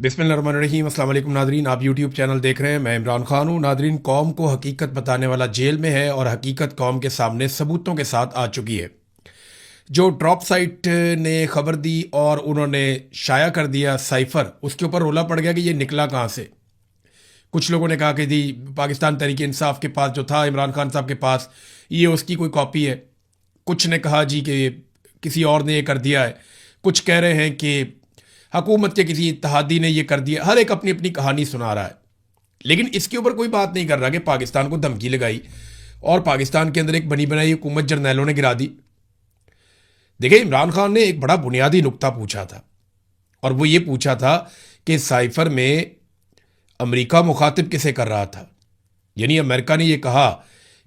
बिस्मिल्लाहिर्रहमानिर्रहीम। अस्सलाम वालेकुम नादरीन, आप यूट्यूब चैनल देख रहे हैं। मैं इमरान खान हूँ। नादरीन, कौम को हकीकत बताने वाला जेल में है और हकीकत कौम के सामने सबूतों के साथ आ चुकी है। जो ड्रॉप साइट ने खबर दी और उन्होंने शाया कर दिया साइफर, उसके ऊपर रोला पड़ गया कि ये निकला कहाँ से। कुछ लोगों ने कहा कि जी पाकिस्तान तहरीक इंसाफ के पास जो था इमरान खान साहब के पास, ये उसकी कोई कॉपी है। कुछ ने कहा जी कि किसी और ने ये कर दिया है। कुछ कह रहे हैं कि हकूमत के किसी इत्तेहादी ने ये कर दिया। हर एक अपनी अपनी कहानी सुना रहा है, लेकिन इसके ऊपर कोई बात नहीं कर रहा कि पाकिस्तान को धमकी लगाई और पाकिस्तान के अंदर एक बनी बनाई हुकूमत जर्नैलों ने गिरा दी। देखिए, इमरान खान ने एक बड़ा बुनियादी नुक्ता पूछा था और वो ये पूछा था कि साइफर में अमेरिका मुखातिब किसे कर रहा था। यानी अमेरिका ने यह कहा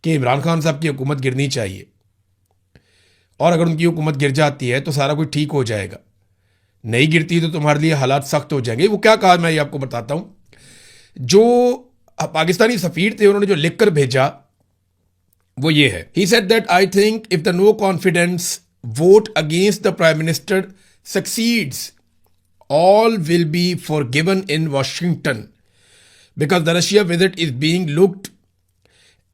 कि इमरान खान साहब की हुकूमत गिरनी चाहिए और अगर उनकी हुकूमत गिर जाती है तो सारा कुछ ठीक हो जाएगा, नहीं गिरती तो तुम्हारे लिए हालात सख्त हो जाएंगे। वो क्या कहा मैं ये आपको बताता हूं। जो पाकिस्तानी सफीर थे उन्होंने जो लिखकर भेजा वो ये है। He said that I think if the no confidence vote against the prime minister succeeds all will be forgiven in Washington because the Russia visit is being looked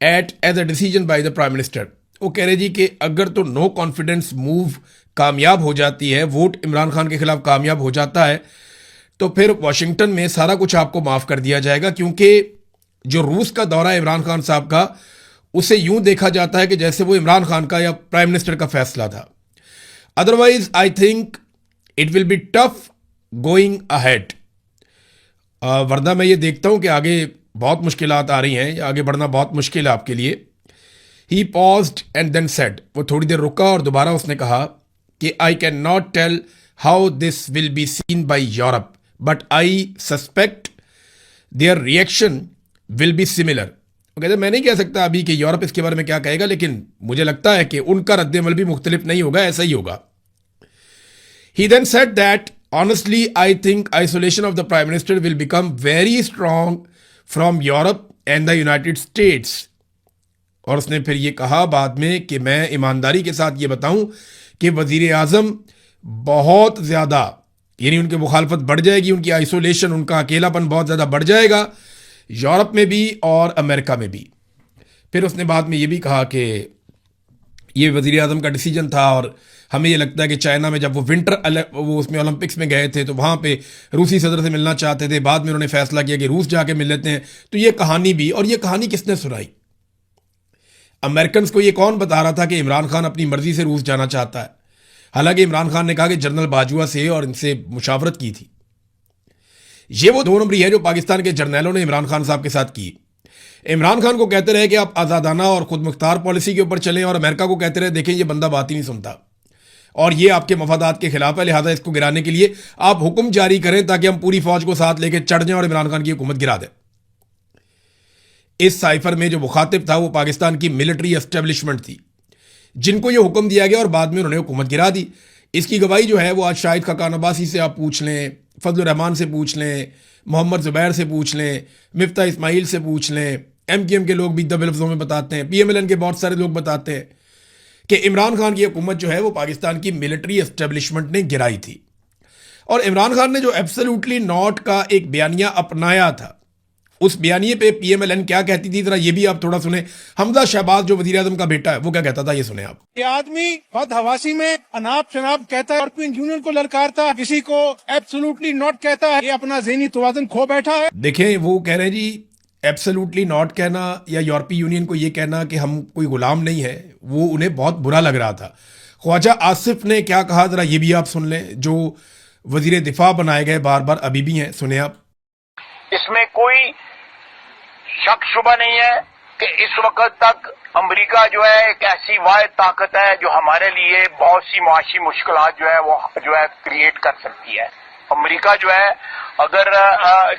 at as a decision by the Prime Minister। वो कह रहे जी कि अगर तो no confidence move कामयाब हो जाती है, वोट इमरान खान के खिलाफ कामयाब हो जाता है, तो फिर वाशिंगटन में सारा कुछ आपको माफ कर दिया जाएगा। क्योंकि जो रूस का दौरा है इमरान खान साहब का, उसे यूं देखा जाता है कि जैसे वो इमरान खान का या प्राइम मिनिस्टर का फैसला था। Otherwise I think it will be tough going ahead. वरना मैं ये देखता हूं कि आगे बहुत मुश्किलात आ रही हैं, आगे बढ़ना बहुत मुश्किल है आपके लिए। He paused and then said, वो थोड़ी देर रुका और दोबारा उसने कहा कि I can not tell how this will be seen by Europe but I suspect their reaction will be similar. वो कहते मैं नहीं कह सकता अभी कि यूरोप इसके बारे में क्या कहेगा, लेकिन मुझे लगता है कि उनका रद्द-ए-अमल भी मुख्तलिफ नहीं होगा, ऐसा ही होगा। He then said that honestly I think isolation of the prime minister will become very strong from Europe and the United States। और उसने फिर ये कहा बाद में कि मैं ईमानदारी के साथ ये बताऊं कि वजीर आजम बहुत ज़्यादा, यानी उनकी मुखालफत बढ़ जाएगी, उनकी आइसोलेशन, उनका अकेलापन बहुत ज़्यादा बढ़ जाएगा यूरोप में भी और अमेरिका में भी। फिर उसने बाद में ये भी कहा कि ये वजीर आजम का डिसीजन था और हमें ये लगता है कि चाइना में जब वो उसमें ओलंपिक्स में गए थे तो वहाँ पे रूसी सदर से मिलना चाहते थे, बाद में उन्होंने फैसला किया कि रूस जाके मिल लेते हैं। तो ये कहानी भी, और ये कहानी किसने सुनाई? अमेरिकन को ये कौन बता रहा था कि इमरान खान अपनी मर्जी से रूस जाना चाहता है? हालांकि इमरान खान ने कहा कि जनरल बाजवा से और इनसे मुशावरत की थी। ये वो दो नंबरी है जो पाकिस्तान के जर्नैलों ने इमरान खान साहब के साथ की। इमरान खान को कहते रहे कि आप आज़ादाना और खुद मुख्तार पॉलिसी के ऊपर चलें, और अमेरिका को कहते रहे देखें ये बंदा बात ही नहीं सुनता और ये आपके मफादात के खिलाफ है, लिहाजा इसको गिराने के लिए आप हुक्म जारी करें ताकि हम पूरी फौज को साथ लेके चढ़ जाएं और इमरान खान की हुकूमत गिरा दें। इस साइफर में जो मुखातिब था वो पाकिस्तान की मिलिट्री एस्टेब्लिशमेंट थी, जिनको ये हुक्म दिया गया और बाद में उन्होंने हुकूमत गिरा दी। इसकी गवाही जो है वो आज शाहिद खाकान अब्बासी से आप पूछ लें, फजल रहमान से पूछ लें, मोहम्मद जुबैर से पूछ लें, मिफ्ता इस्माइल से पूछ लें। MKM के लोग भी दबे लफ्ज़ों में बताते हैं, PMLN के बहुत सारे लोग बताते हैं कि इमरान खान की हुकूमत जो है वो पाकिस्तान की मिलिट्री एस्टेब्लिशमेंट ने गिराई थी। और इमरान खान ने जो एब्सोल्युटली नॉट का एक बयानिया अपनाया था, उस बयानिए पे PMLN क्या कहती थी, जरा ये भी आप थोड़ा सुने। हमजा शहबाज जो वजीर आजम का बेटा है वो क्या कहता था, ये सुने आप। ये आदमी बदहवासी में अनाप शनाप कहता है, यूरोपियन यूनियन को ललकारता, किसी को एब्सोल्युटली नॉट कहता है, ये अपना ज़हनी तवाज़ुन खो बैठा है। देखें, वो कह रहे हैं जी एब्सोल्युटली नॉट कहना या यूरोपीय यूनियन को ये कहना कि हम कोई गुलाम नहीं है, वो उन्हें बहुत बुरा लग रहा था। ख्वाजा आसिफ ने क्या कहा, जरा ये भी आप सुन लें, जो वजीर दिफा बनाए गए बार बार अभी भी हैं, सुने आप। इसमें कोई शक शुबा नहीं है कि इस वक्त तक अमेरिका जो है एक ऐसी वाहिद ताकत है जो हमारे लिए बहुत सी मुआशी मुश्किलात जो है वो जो है क्रिएट कर सकती है। अमेरिका जो है अगर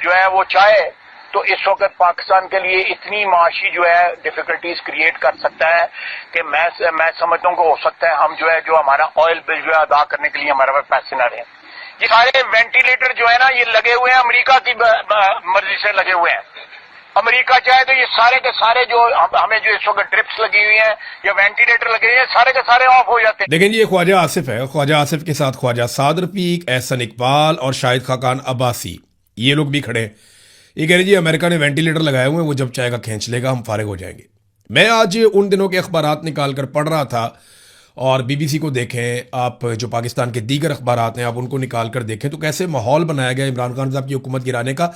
जो है वो चाहे तो इस वक्त पाकिस्तान के लिए इतनी माशी जो है डिफिकल्टीज क्रिएट कर सकता है कि मैं समझता हूँ कि हो सकता है हम जो है जो हमारा ऑयल बिल जो है अदा करने के लिए हमारे पास पैसे न रहे। ये सारे वेंटिलेटर जो है ना ये लगे हुए हैं, अमेरिका की मर्जी से लगे हुए हैं। अमेरिका चाहे तो ये सारे के सारे जो हमें जो इस वक्त ड्रिप्स लगी हुई हैं या वेंटिलेटर लगे हुए हैं, सारे के सारे ऑफ हो जाते हैं। देखें जी, ये ख्वाजा आसिफ है। ख्वाजा आसिफ के साथ ख्वाजा साद रफीक, एहसन इकबाल और शाहिद खाकान अब्बासी, ये लोग भी खड़े हैं, ये कह रहे जी अमेरिका ने वेंटिलेटर लगाए हुए हैं, वो जब चाहेगा खींच लेगा, हम फारिग हो जाएंगे। मैं आज उन दिनों के अखबारात निकाल कर पढ़ रहा था, और बीबीसी को देखें आप, जो पाकिस्तान के दीगर अखबारात हैं आप उनको निकाल कर देखें, तो कैसे माहौल बनाया गया इमरान खान साहब की हुकूमत गिराने का।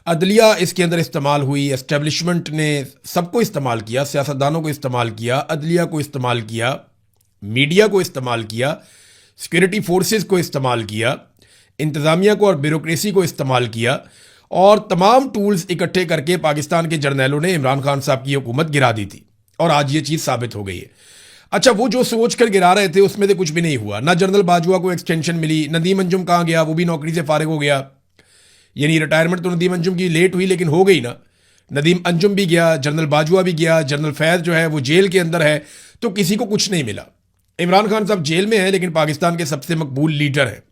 अदलिया इसके अंदर इस्तेमाल हुई, एस्टेब्लिशमेंट ने सबको इस्तेमाल किया, सियासतदानों को इस्तेमाल किया, अदलिया को इस्तेमाल किया, मीडिया को इस्तेमाल किया, सिक्योरिटी फोर्सेस को इस्तेमाल किया, इंतज़ामिया को और ब्यूरोक्रेसी को इस्तेमाल किया, और तमाम टूल्स इकट्ठे करके पाकिस्तान के जर्नैलों ने इमरान खान साहब की हुकूमत गिरा दी थी, और आज ये चीज़ साबित हो गई है। अच्छा, वो जो सोच कर गिरा रहे थे उसमें तो कुछ भी नहीं हुआ। ना जनरल बाजवा को एक्सटेंशन मिली, नदीम अंजुम कहाँ गया, वो भी नौकरी से फारिग हो गया। यानी रिटायरमेंट तो नदीम अंजुम की लेट हुई लेकिन हो गई ना। नदीम अंजुम भी गया, जनरल बाजवा भी गया, जनरल फैज़ जो है वो जेल के अंदर है, तो किसी को कुछ नहीं मिला। इमरान खान साहब जेल में है लेकिन पाकिस्तान के सबसे मकबूल लीडर हैं।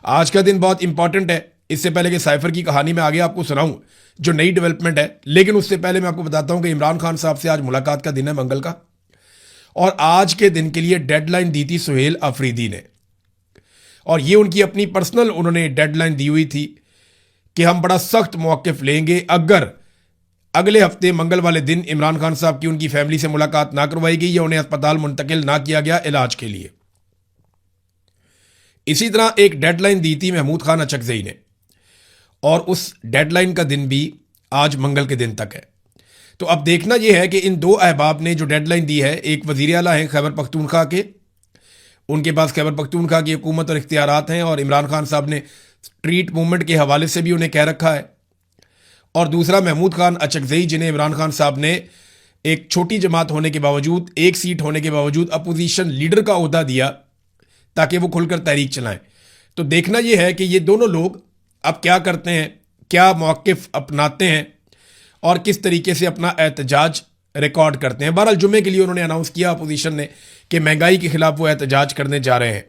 आज का दिन बहुत इंपॉर्टेंट है। इससे पहले कि साइफर की कहानी में आगे आपको सुनाऊं जो नई डेवलपमेंट है, लेकिन उससे पहले मैं आपको बताता हूं कि इमरान खान साहब से आज मुलाकात का दिन है, मंगल का, और आज के दिन के लिए डेडलाइन दी थी सुहेल अफरीदी ने, और ये उनकी अपनी पर्सनल उन्होंने डेडलाइन दी हुई थी कि हम बड़ा सख्त मौक़िफ़ लेंगे अगर अगले हफ्ते मंगल वाले दिन इमरान खान साहब की उनकी फैमिली से मुलाकात ना करवाई गई या उन्हें अस्पताल मुंतकिल ना किया गया इलाज के लिए। इसी तरह एक डेडलाइन दी थी महमूद खान अचकज़ई ने, और उस डेडलाइन का दिन भी आज मंगल के दिन तक है। तो अब देखना यह है कि इन दो अहबाब ने जो डेडलाइन दी है, एक वज़ीर आला हैं खैबर पख्तूनख्वा के, उनके पास खैबर पख्तूनख्वा की हुकूमत और इख्तियारात हैं, और इमरान खान साहब ने स्ट्रीट मूवमेंट के हवाले से भी उन्हें कह रखा है, और दूसरा महमूद खान अचकज़ई जिन्हें इमरान खान साहब ने एक छोटी जमात होने के बावजूद, एक सीट होने के बावजूद अपोजिशन लीडर का ओहदा दिया ताकि वो खुलकर तहरीक चलाएं। तो देखना यह है कि ये दोनों लोग अब क्या करते हैं, क्या मौक़िफ़ अपनाते हैं और किस तरीके से अपना एहतजाज रिकॉर्ड करते हैं। बहरहाल जुमे के लिए उन्होंने अनाउंस किया अपोजिशन ने कि महंगाई के खिलाफ वो एहतजाज करने जा रहे हैं।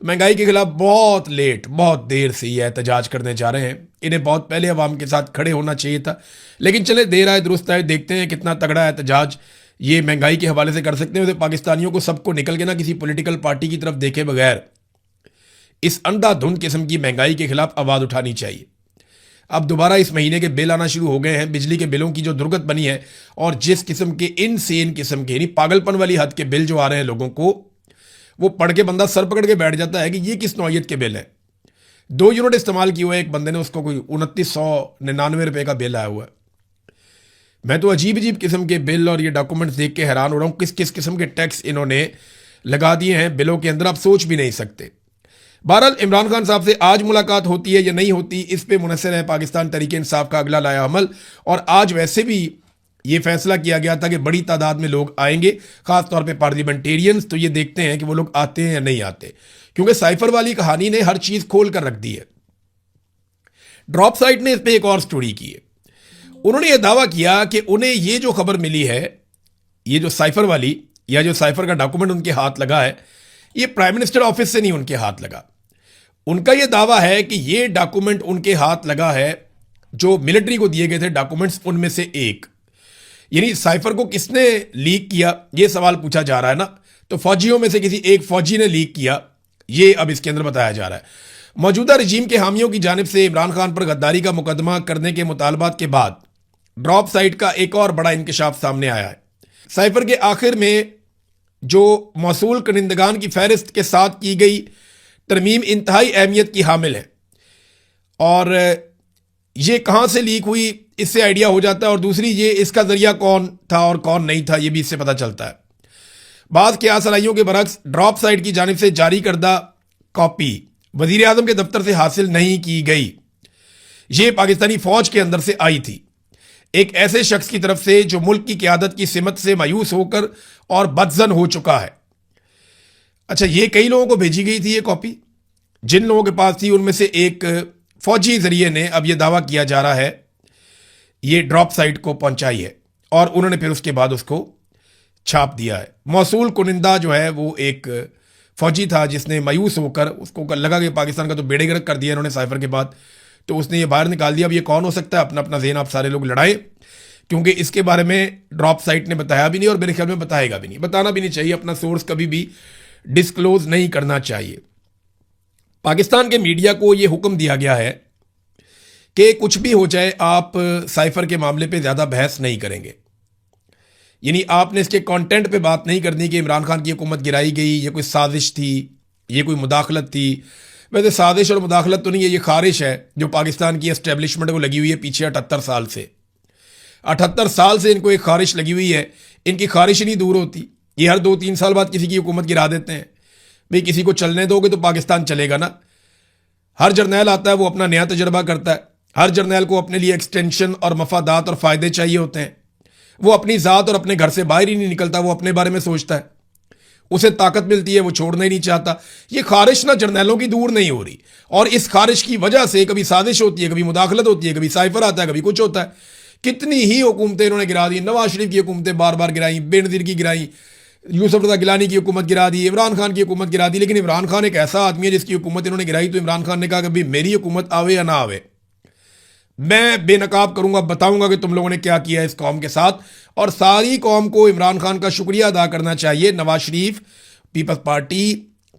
तो महंगाई के खिलाफ बहुत लेट, बहुत देर से ये एहतजाज करने जा रहे हैं। इन्हें बहुत पहले अवाम के साथ खड़े होना चाहिए था, लेकिन चले देर आए दुरुस्त आए, देखते हैं कितना तगड़ा एहतजाज ये महंगाई के हवाले से कर सकते हैं। तो पाकिस्तानियों को सबको निकल के ना किसी पॉलिटिकल पार्टी की तरफ देखे बगैर इस अंधाधुंध किस्म की महंगाई के खिलाफ आवाज़ उठानी चाहिए। अब दोबारा इस महीने के बिल आना शुरू हो गए हैं, बिजली के बिलों की जो दुर्गत बनी है, और जिस किस्म के इनसेन किस्म के यानी पागलपन वाली हद के बिल जो आ रहे हैं लोगों को, वो पढ़ के बंदा सर पकड़ के बैठ जाता है कि ये किस नौयत के बिल हैं। 2 यूनिट इस्तेमाल किए हुए एक बंदे ने, उसको कोई 2999 रुपये का बिल आया हुआ है। मैं तो अजीब अजीब किस्म के बिल और ये डॉक्यूमेंट्स देख के हैरान हो रहा हूँ, किस किस किस्म के टैक्स इन्होंने लगा दिए हैं बिलों के अंदर, आप सोच भी नहीं सकते। बहरहाल इमरान खान साहब से आज मुलाकात होती है या नहीं होती, इस पे मुनहसर है पाकिस्तान तहरीक इंसाफ का अगला लाया अमल। और आज वैसे भी ये फैसला किया गया था कि बड़ी तादाद में लोग आएंगे, खास तौर पे पार्लियामेंटेरियंस। तो ये देखते हैं कि वो लोग आते हैं या नहीं आते, क्योंकि साइफर वाली कहानी ने हर चीज खोल कर रख दी है। ड्रॉप साइट ने इस पर एक और स्टोरी की है। उन्होंने ये दावा किया कि उन्हें ये जो खबर मिली है, ये जो साइफर वाली या जो साइफर का डॉक्यूमेंट उनके हाथ लगा है, ये प्राइम मिनिस्टर ऑफिस से नहीं उनके हाथ लगा। उनका यह दावा है कि ये डॉक्यूमेंट उनके हाथ लगा है जो मिलिट्री को दिए गए थे डॉक्यूमेंट्स, उनमें से एक। यानी साइफर को किसने लीक किया, ये सवाल पूछा जा रहा है ना, तो फौजियों में से किसी एक फौजी ने लीक किया, ये अब इसके अंदर बताया जा रहा है। मौजूदा रजीम के हामियों की जानिब से इमरान खान पर गद्दारी का मुकदमा करने के मुतालबात के बाद ड्रॉप साइट का एक और बड़ा इंकशाफ सामने आया है। साइफर के आखिर में जो मौसूल कनिंदगान की फहरिस्त के साथ की गई तरमीम इंतहाई अहमियत की हामिल है, और ये कहाँ से लीक हुई इससे आइडिया हो जाता है, और दूसरी ये इसका जरिया कौन था और कौन नहीं था, ये भी इससे पता चलता है। बाज़ क़ियास-अलइयों के बरक्स ड्रॉप साइट की जानिब से जारी करदा कॉपी वज़ीर आज़म के दफ्तर से हासिल नहीं की गई, ये पाकिस्तानी फ़ौज के अंदर से आई थी, एक ऐसे शख्स की तरफ से जो मुल्क की क़यादत की सिमत से मायूस होकर और बदज़न हो चुका है। अच्छा, ये कई लोगों को भेजी गई थी ये कॉपी, जिन लोगों के पास थी उनमें से एक फौजी जरिए ने, अब यह दावा किया जा रहा है, ये ड्रॉप साइट को पहुंचाई है, और उन्होंने फिर उसके बाद उसको छाप दिया है। मौसूल कुनिंदा जो है वो एक फौजी था जिसने मायूस होकर, उसको लगा कि पाकिस्तान का तो बेड़े गर्क कर दिया इन्होंने साइफर के बाद, तो उसने ये बाहर निकाल दिया। अब ये कौन हो सकता है, अपना अपना ज़हन आप सारे लोग लड़ाएं, क्योंकि इसके बारे में ड्रॉप साइट ने बताया भी नहीं और मेरे ख्याल में बताएगा भी नहीं, बताना भी नहीं चाहिए, अपना सोर्स कभी भी डिस्क्लोज नहीं करना चाहिए। पाकिस्तान के मीडिया को यह हुक्म दिया गया है कि कुछ भी हो जाए आप साइफर के मामले पे ज़्यादा बहस नहीं करेंगे, यानी आपने इसके कंटेंट पे बात नहीं करनी कि इमरान खान की हुकूमत गिराई गई, ये कोई साजिश थी, ये कोई मुदाखलत थी। वैसे साजिश और मुदाखलत तो नहीं है, ये खारिश है जो पाकिस्तान की एस्टेब्लिशमेंट को लगी हुई है पीछे 78 साल से। 78 साल से इनको एक खारिश लगी हुई है, इनकी खारिश ही नहीं दूर होती। ये हर 2-3 साल बाद किसी की हुकूमत गिरा देते हैं। भाई किसी को चलने दोगे तो पाकिस्तान चलेगा ना। हर जर्नैल आता है वो अपना नया तजर्बा करता है, हर जर्नैल को अपने लिए एक्सटेंशन और मफादात और फ़ायदे चाहिए होते हैं। वो अपनी ज़ात और अपने घर से बाहर ही नहीं निकलता, वो अपने बारे में सोचता है, उसे ताकत मिलती है, वो छोड़ना ही नहीं चाहता। ये खारिश ना जर्नैलों की दूर नहीं हो रही, और इस खारिश की वजह से कभी साजिश होती है, कभी मुदाखलत होती है, कभी साइफर आता है, कभी कुछ होता है। कितनी ही हुकूमतें इन्होंने गिरा दी। नवाज शरीफ की हुकूमतें बार बार गिराई, बेनज़ीर की गिराई, यूसुफ रज़ा गिलानी की हुकूमत गिरा दी, इमरान खान की हुकूमत गिरा दी। लेकिन इमरान खान एक ऐसा आदमी है जिसकी हुकूमत इन्होंने गिराई तो इमरान खान ने कहा कि भाई मेरी हुकूमत आवे या ना आवे, मैं बेनकाब करूंगा, बताऊंगा कि तुम लोगों ने क्या किया इस कौम के साथ। और सारी कौम को इमरान खान का शुक्रिया अदा करना चाहिए। नवाज शरीफ, पीपल्स पार्टी,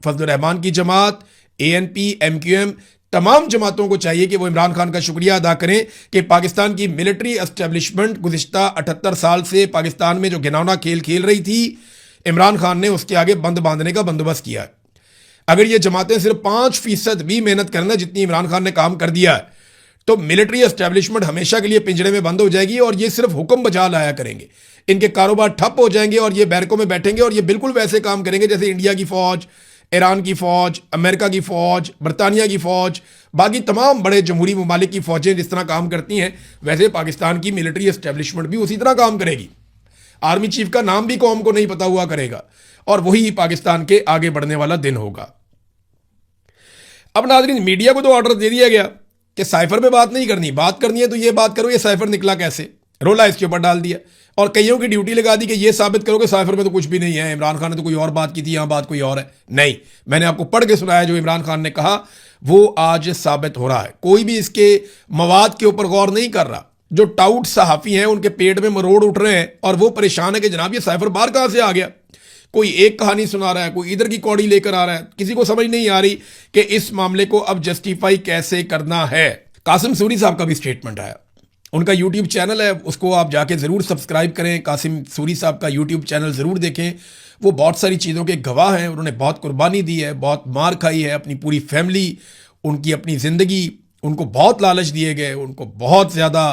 फजल रहमान की जमात, ANP, MQM, तमाम जमातों को चाहिए कि वो इमरान खान का शुक्रिया अदा करें कि पाकिस्तान की मिलिट्री एस्टेब्लिशमेंट गुज़िश्ता 78 साल से पाकिस्तान में जो घिनौना खेल खेल रही थी, इमरान खान ने उसके आगे बंद बांधने का बंदोबस्त किया है। अगर ये जमातें सिर्फ 5% भी मेहनत करना जितनी इमरान खान ने काम कर दिया है तो मिलिट्री एस्टेब्लिशमेंट हमेशा के लिए पिंजरे में बंद हो जाएगी और ये सिर्फ हुक्म बजा लाया करेंगे। इनके कारोबार ठप हो जाएंगे और ये बैरकों में बैठेंगे और ये बिल्कुल वैसे काम करेंगे जैसे इंडिया की फौज, ईरान की फौज, अमेरिका की फौज, बरतानिया की फौज, बाकी तमाम बड़े जमहूरी ममालिक की फौजें जिस तरह काम करती हैं वैसे पाकिस्तान की मिलिट्री एस्टेब्लिशमेंट भी उसी तरह काम करेगी। आर्मी चीफ का नाम भी कौम को नहीं पता हुआ करेगा और वही पाकिस्तान के आगे बढ़ने वाला दिन होगा। अब नाज़रीन, मीडिया को तो ऑर्डर दे दिया गया कि साइफर पे बात नहीं करनी, बात करनी है तो ये बात करो, ये साइफर निकला कैसे, रोला इसके ऊपर डाल दिया और कईयों की ड्यूटी लगा दी कि ये साबित करो कि साइफर में तो कुछ भी नहीं है, इमरान खान ने तो कोई और बात की थी, यहां बात कोई और है। नहीं, मैंने आपको पढ़ के सुनाया जो इमरान खान ने कहा वो आज साबित हो रहा है। कोई भी इसके मवाद के ऊपर गौर नहीं कर रहा। जो टाउट सहाफ़ी हैं उनके पेट में मरोड़ उठ रहे हैं और वो परेशान है कि जनाब ये साइफर बाहर कहां से आ गया। कोई एक कहानी सुना रहा है, कोई इधर की कौड़ी लेकर आ रहा है, किसी को समझ नहीं आ रही कि इस मामले को अब जस्टिफाई कैसे करना है। कासिम सूरी साहब का भी स्टेटमेंट आया, उनका यूट्यूब चैनल है, उसको आप जाके ज़रूर सब्सक्राइब करें। कासिम सूरी साहब का यूट्यूब चैनल ज़रूर देखें। वो बहुत सारी चीज़ों के गवाह हैं, उन्होंने बहुत कुर्बानी दी है, बहुत मार खाई है, अपनी पूरी फैमिली, उनकी अपनी ज़िंदगी, उनको बहुत लालच दिए गए, उनको बहुत ज़्यादा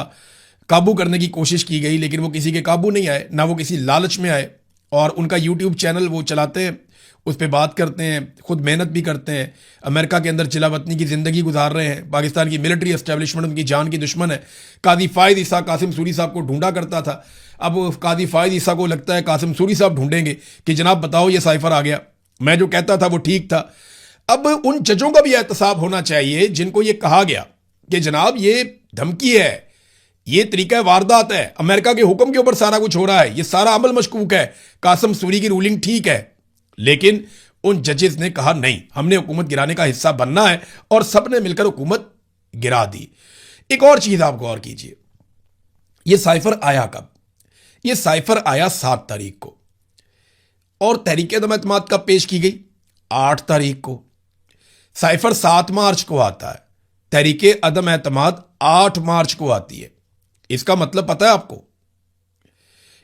काबू करने की कोशिश की गई लेकिन वो किसी के काबू नहीं आए, ना वो किसी लालच में आए। और उनका यूट्यूब चैनल वो चलाते हैं, उस पर बात करते हैं, खुद मेहनत भी करते हैं, अमेरिका के अंदर चिलावतनी की ज़िंदगी गुजार रहे हैं। पाकिस्तान की मिलिट्री एस्टेब्लिशमेंट उनकी जान की दुश्मन है। काजी फ़ायद ईसा कासिम सूरी साहब को ढूंढा करता था, अब काजी फ़ायद ईसा को लगता है कासिम सूरी साहब ढूंढेंगे कि जनाब बताओ ये साइफर आ गया, मैं जो कहता था वो ठीक था। अब उन जजों का भी एहतसाब होना चाहिए जिनको ये कहा गया कि जनाब ये धमकी है, ये तरीका वारदात है, अमेरिका के हुक्म के ऊपर सारा कुछ हो रहा है, ये सारा अमल मशकूक है, कासिम सूरी की रूलिंग ठीक है। लेकिन उन जजेस ने कहा नहीं, हमने हुकूमत गिराने का हिस्सा बनना है और सबने मिलकर हुकूमत गिरा दी। एक और चीज आप गौर कीजिए, ये साइफर आया कब? ये साइफर आया 7 तारीख को और तहरीक अदम एतमाद कब पेश की गई? 8 तारीख को। साइफर 7 मार्च को आता है, तहरीक अदम एतमाद 8 मार्च को आती है। इसका मतलब पता है आपको?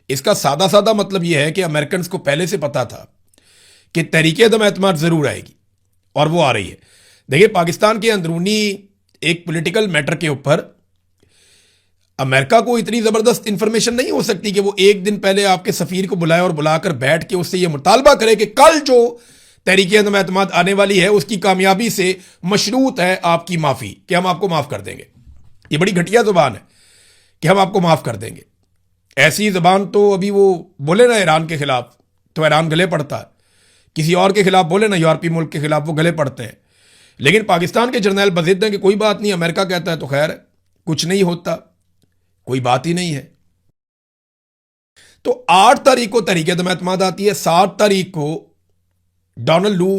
इसका सादा सादा मतलब यह है कि अमेरिकन को पहले से पता था कि तहरीक अदम एतमाद जरूर आएगी और वो आ रही है। देखिए, पाकिस्तान के अंदरूनी एक पॉलिटिकल मैटर के ऊपर अमेरिका को इतनी जबरदस्त इंफॉर्मेशन नहीं हो सकती कि वो एक दिन पहले आपके सफीर को बुलाए और बुलाकर बैठ के उससे ये मुतालबा करे कि कल जो तहरीक अदम एतमाद आने वाली है उसकी कामयाबी से मशरूत है आपकी माफी, कि हम आपको माफ कर देंगे। ये बड़ी घटिया जुबान है कि हम आपको माफ कर देंगे। ऐसी जुबान तो अभी वो बोले ना ईरान के खिलाफ तो ईरान गले पड़ता है, किसी और के खिलाफ बोले ना यूरोपीय मुल्क के खिलाफ वो गले पड़ते हैं। लेकिन पाकिस्तान के जर्नैल बज़िद हैं कि कोई बात नहीं, अमेरिका कहता है तो खैर है, कुछ नहीं होता, कोई बात ही नहीं है। तो 8 तारीख को तहरीक अदम एतमाद आती है, 7 तारीख को डोनाल्ड लू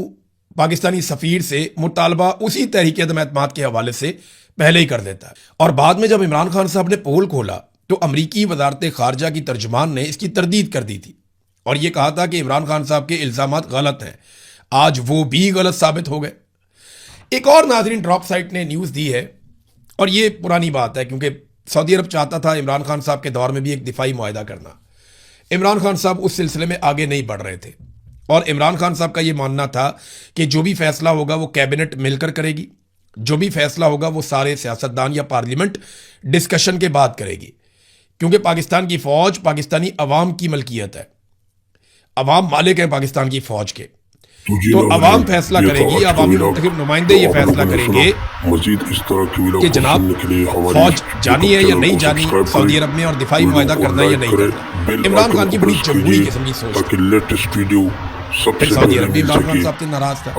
पाकिस्तानी सफीर से मुतालबा उसी तहरीक अदम एतमाद के हवाले से पहले ही कर देता है। और बाद में जब इमरान खान साहब ने पोल खोला तो अमरीकी वजारत खारजा की तर्जुमान ने इसकी तरदीद कर दी थी और यह कहा था कि इमरान खान साहब के इल्जामात गलत हैं। आज वो भी गलत साबित हो गए। एक और नाज़रीन ड्रॉप साइट ने न्यूज़ दी है, और ये पुरानी बात है, क्योंकि सऊदी अरब चाहता था इमरान खान साहब के दौर में भी एक दिफाई मुआहदा करना। इमरान खान साहब उस सिलसिले में आगे नहीं बढ़ रहे थे, और इमरान खान साहब का ये मानना था कि जो भी फैसला होगा वो कैबिनेट मिलकर करेगी, जो भी फैसला होगा वो सारे सियासतदान या पार्लियामेंट डिस्कशन के बाद करेगी, क्योंकि पाकिस्तान की फौज पाकिस्तानी अवाम की मलकियत है, अवाम मालिक है पाकिस्तान की फौज के। तो अवाम फैसला करेगी, अवामी मुंतखब नुमाइंदे ये फैसला करेंगे मजीद इस तरह की कि जनाब फौज जानी है या नहीं जानी सऊदी अरब में, और दिफाई मुआहदा करना है या नहीं करना। इमरान खान की बड़ी जमहूरी किस्म की सोच ताकि लेटेस्ट वीडियो फिर सऊदी अरब भी इमरान खान साहब से नाराज था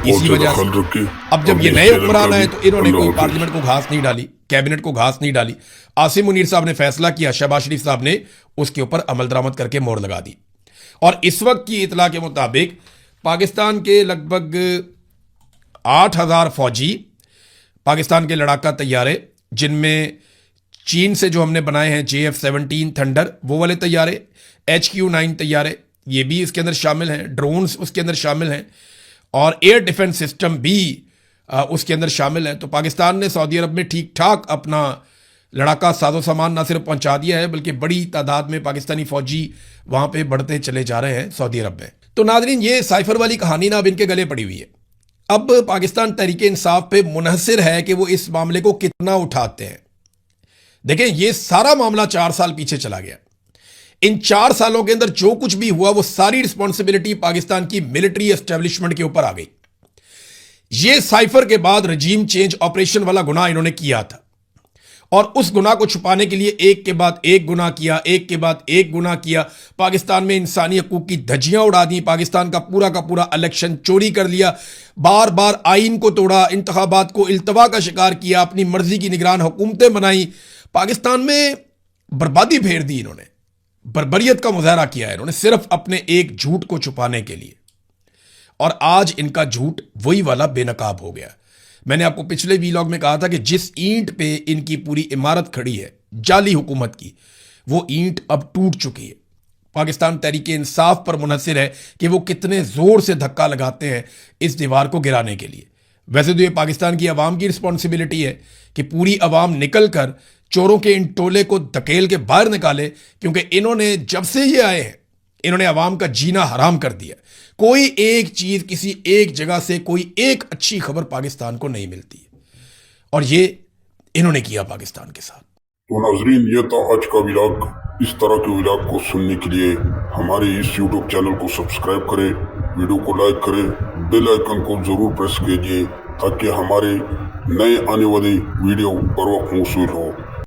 इसी वजह से। अब जब ये नए हुक्मरान आए तो इन्होंने कोई पार्लियामेंट को घास नहीं डाली, कैबिनेट को घास नहीं डाली। आसिम मुनीर साहब ने फैसला किया, शहबाज शरीफ साहब ने उसके ऊपर अमल दरामद करके मोहर लगा दी। और इस वक्त की इतला के मुताबिक पाकिस्तान के लगभग 8,000 फौजी, पाकिस्तान के लड़ाका तैयारे, जिनमें चीन से जो हमने बनाए हैं JF-17 थंडर वो वाले तैयारे, HQ-9 तैयारे ये भी इसके अंदर शामिल हैं, ड्रोन्स उसके अंदर शामिल हैं, और एयर डिफेंस सिस्टम भी उसके अंदर शामिल है। तो पाकिस्तान ने सऊदी अरब में ठीक ठाक अपना लड़ाका साजो सामान ना सिर्फ पहुंचा दिया है, बल्कि बड़ी तादाद में पाकिस्तानी फौजी वहां पे बढ़ते चले जा रहे हैं सऊदी अरब में। तो नाजरीन, ये साइफर वाली कहानी ना अब इनके गले पड़ी हुई है। अब पाकिस्तान तहरीक इंसाफ पे मुनहसिर है कि वो इस मामले को कितना उठाते हैं। देखें, ये सारा मामला 4 साल पीछे चला गया। इन 4 सालों के अंदर जो कुछ भी हुआ वो सारी रिस्पॉन्सिबिलिटी पाकिस्तान की मिलिट्री एस्टेब्लिशमेंट के ऊपर आ गई। ये साइफर के बाद रजीम चेंज ऑपरेशन वाला गुनाह इन्होंने किया था, और उस गुनाह को छुपाने के लिए एक के बाद एक गुनाह किया, एक के बाद एक गुनाह किया। पाकिस्तान में इंसानी हकूक की धज्जियां उड़ा दी, पाकिस्तान का पूरा इलेक्शन चोरी कर लिया, बार बार आइन को तोड़ा, इंतखाबात को इल्तवा का शिकार किया, अपनी मर्जी की निगरान हुकूमतें बनाई, पाकिस्तान में बर्बादी फेर दी। इन्होंने बर्बरियत का मुजाहरा किया है इन्होंने सिर्फ अपने एक झूठ को छुपाने के लिए, और आज इनका झूठ वही वाला बेनकाब हो गया। मैंने आपको पिछले वीलॉग में कहा था कि जिस ईंट पे इनकी पूरी इमारत खड़ी है जाली हुकूमत की, वो ईंट अब टूट चुकी है। पाकिस्तान तहरीक इंसाफ पर मुनहसिर है कि वो कितने जोर से धक्का लगाते हैं इस दीवार को गिराने के लिए। वैसे तो ये पाकिस्तान की आवाम की रिस्पॉन्सिबिलिटी है कि पूरी आवाम निकल कर चोरों के इन टोले को धकेल के बाहर निकाले, क्योंकि इन्होंने जब से ये आए हैं इन्होंने आवाम का जीना हराम कर दिया। कोई एक चीज किसी एक जगह से, कोई एक अच्छी खबर पाकिस्तान को नहीं मिलती है, और ये इन्होंने किया पाकिस्तान के साथ। तो नाजरीन, ये था आज का व्लॉग। इस तरह के व्लॉग को सुनने के लिए हमारे इस YouTube चैनल को सब्सक्राइब करें, वीडियो को लाइक करें, बेल आइकन को जरूर प्रेस कीजिए ताकि हमारे नए आने वाली वीडियो बर वक्त मौसूल हो।